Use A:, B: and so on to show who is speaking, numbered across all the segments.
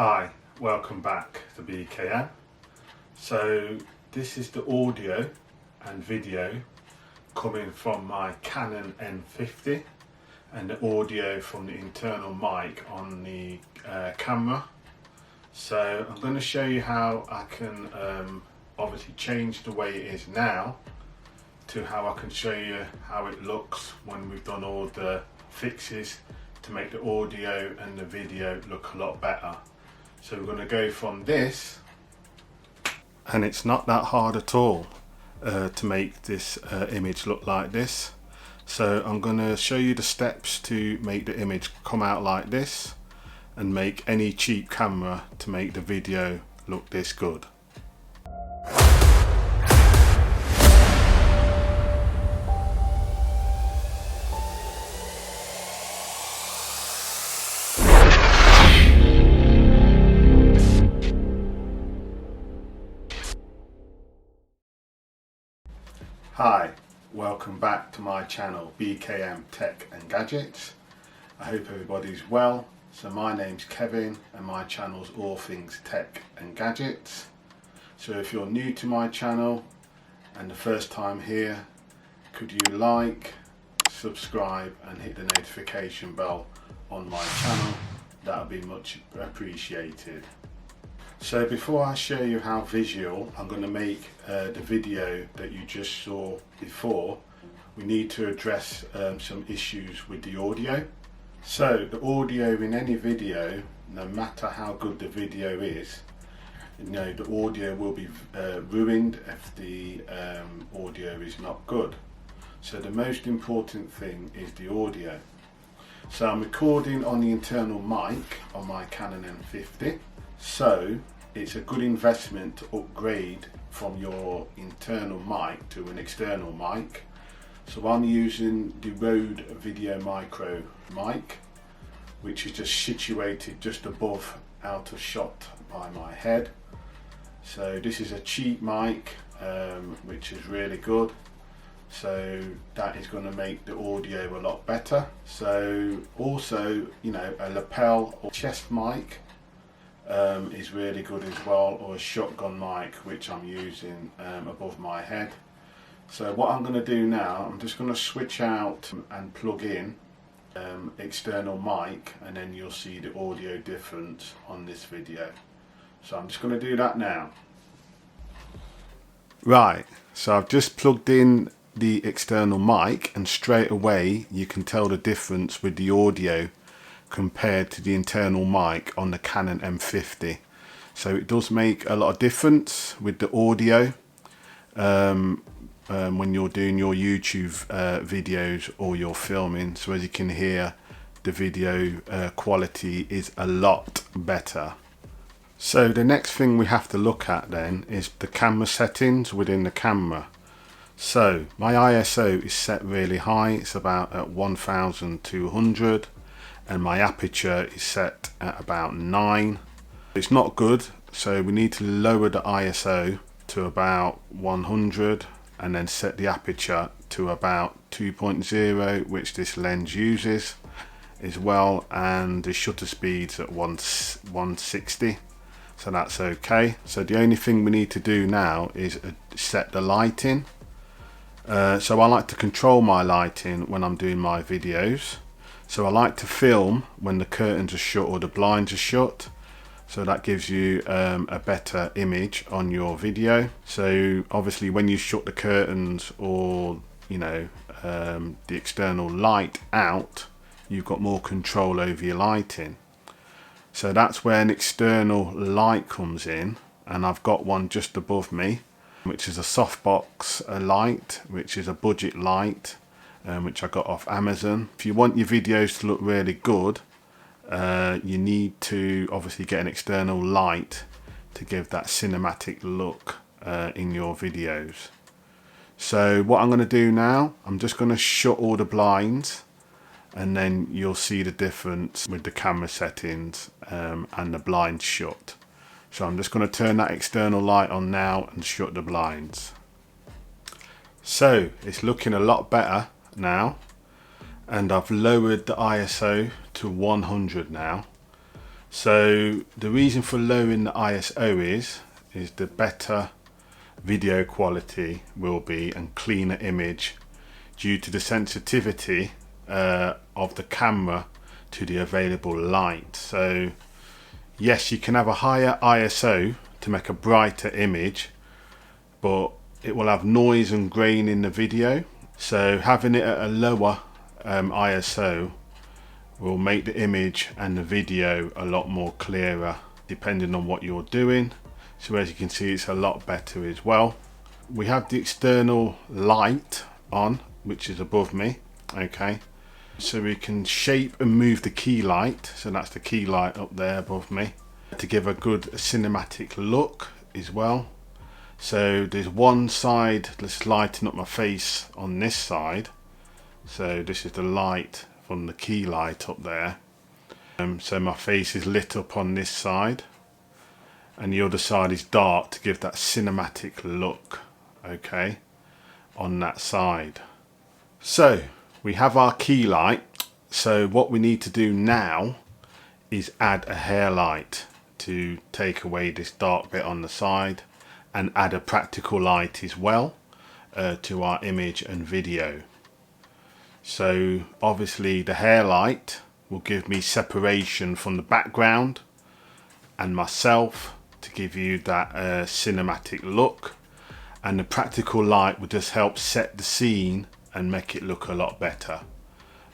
A: Hi, welcome back to BKM. So this is the audio and video coming from my Canon N50 and the audio from the internal mic on the camera. So I'm going to show you how I can obviously change the way it is now to how I can show you how it looks when we've done all the fixes to make the audio and the video look a lot better. So we're going to go from this, and it's not that hard at all to make this image look like this. So I'm going to show you the steps to make the image come out like this and make any cheap camera to make the video look this good. Hi, welcome back to my channel BKM Tech and Gadgets. I hope everybody's well. So my name's Kevin and my channel's all things tech and gadgets. So if you're new to my channel and the first time here, could you like, subscribe and hit the notification bell on my channel? That would be much appreciated. So before I show you how visual I'm going to make the video that you just saw before, we need to address some issues with the audio. So the audio in any video, no matter how good the video is, the audio will be ruined if the audio is not good. So the most important thing is the audio. So I'm recording on the internal mic on my Canon N50. So it's a good investment to upgrade from your internal mic to an external mic. So I'm using the Rode Video Micro mic, which is just situated just above out of shot by my head. So this is a cheap mic, which is really good. So that is going to make the audio a lot better. So also, a lapel or chest mic is really good as well, or a shotgun mic, which I'm using above my head. So what I'm going to do now, I'm just going to switch out and plug in external mic, and then you'll see the audio difference on this video. So I'm just going to do that now. Right, so I've just plugged in the external mic, and straight away you can tell the difference with the audio compared to the internal mic on the Canon M50. So it does make a lot of difference with the audio when you're doing your YouTube videos or you're filming. So as you can hear, the video quality is a lot better. So the next thing we have to look at then is the camera settings within the camera. So my ISO is set really high, it's about at 1200, and my aperture is set at about 9. It's not good, so we need to lower the ISO to about 100 and then set the aperture to about 2.0, which this lens uses as well, and the shutter speed's at 160, so that's okay. So the only thing we need to do now is set the lighting. So I like to control my lighting when I'm doing my videos. So I like to film when the curtains are shut or the blinds are shut, so that gives you a better image on your video. So obviously when you shut the curtains or the external light out, you've got more control over your lighting. So that's where an external light comes in, and I've got one just above me, which is a softbox light, which is a budget light, which I got off Amazon. If you want your videos to look really good, you need to obviously get an external light to give that cinematic look in your videos. So what I'm going to do now, I'm just going to shut all the blinds, and then you'll see the difference with the camera settings and the blinds shut. So I'm just going to turn that external light on now and shut the blinds. So it's looking a lot better now, and I've lowered the ISO to 100 now. So the reason for lowering the ISO is the better video quality will be and cleaner image due to the sensitivity of the camera to the available light. So yes, you can have a higher ISO to make a brighter image, but it will have noise and grain in the video. So having it at a lower ISO will make the image and the video a lot more clearer depending on what you're doing. So as you can see, it's a lot better as well. We have the external light on, which is above me. Okay, so we can shape and move the key light. So that's the key light up there above me to give a good cinematic look as well. So there's one side that's lighting up my face on this side. So this is the light from the key light up there. So my face is lit up on this side, and the other side is dark to give that cinematic look, okay, on that side. So we have our key light. So what we need to do now is add a hair light to take away this dark bit on the side, and add a practical light as well to our image and video. So obviously the hair light will give me separation from the background and myself to give you that cinematic look, and the practical light will just help set the scene and make it look a lot better.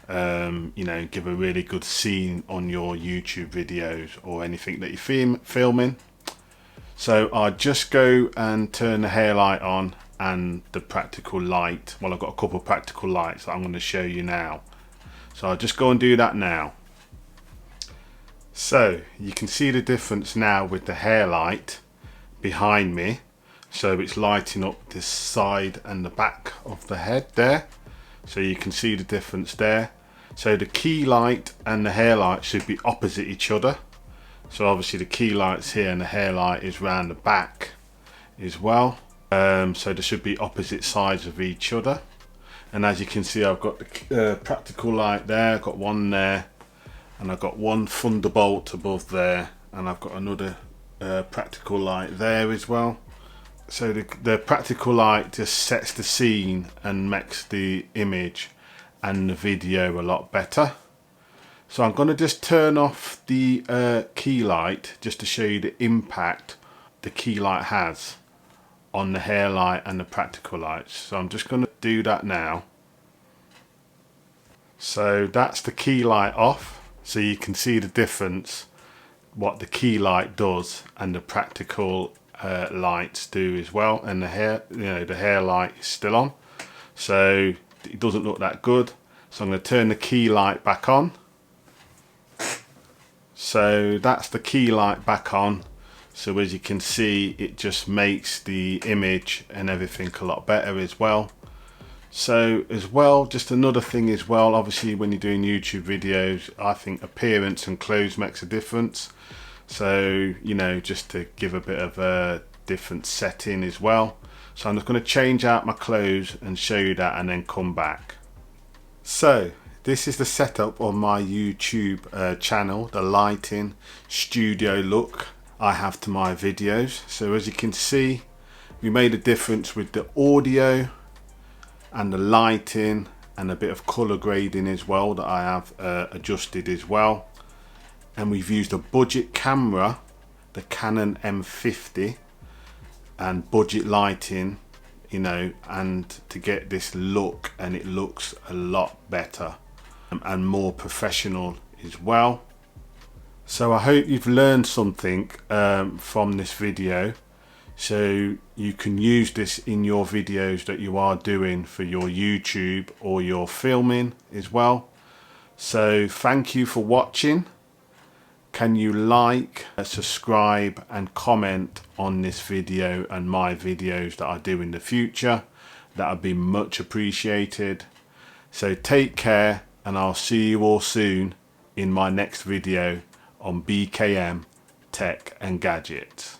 A: You know, give a really good scene on your YouTube videos or anything that you're filming. So I'll just go and turn the hair light on and the practical light. Well, I've got a couple of practical lights that I'm going to show you now. So I'll just go and do that now. So you can see the difference now with the hair light behind me. So it's lighting up this side and the back of the head there. So you can see the difference there. So the key light and the hair light should be opposite each other. So obviously the key light's here and the hair light is round the back as well. So they should be opposite sides of each other. And as you can see, I've got the practical light there, I've got one there, and I've got one thunderbolt above there, and I've got another practical light there as well. So the practical light just sets the scene and makes the image and the video a lot better. So I'm going to just turn off the key light just to show you the impact the key light has on the hair light and the practical lights. So I'm just going to do that now. So that's the key light off, so you can see the difference what the key light does and the practical lights do as well. And the hair, you know, the hair light is still on, so it doesn't look that good. So I'm going to turn the key light back on. So that's the key light back on. So as you can see, it just makes the image and everything a lot better as well. So as well, just another thing as well, obviously when you're doing YouTube videos, I think appearance and clothes makes a difference. So, you know, just to give a bit of a different setting as well. So I'm just going to change out my clothes and show you that and then come back. So this is the setup on my YouTube channel, the lighting studio look I have to my videos. So as you can see, we made a difference with the audio and the lighting and a bit of color grading as well that I have adjusted as well. And we've used a budget camera, the Canon M50, and budget lighting, you know, and to get this look, and it looks a lot better and more professional as well. So I hope you've learned something from this video, so you can use this in your videos that you are doing for your YouTube or your filming as well. So thank you for watching. Can you like, subscribe and comment on this video and my videos that I do in the future? That would be much appreciated. So take care, and I'll see you all soon in my next video on BKM Tech and Gadgets.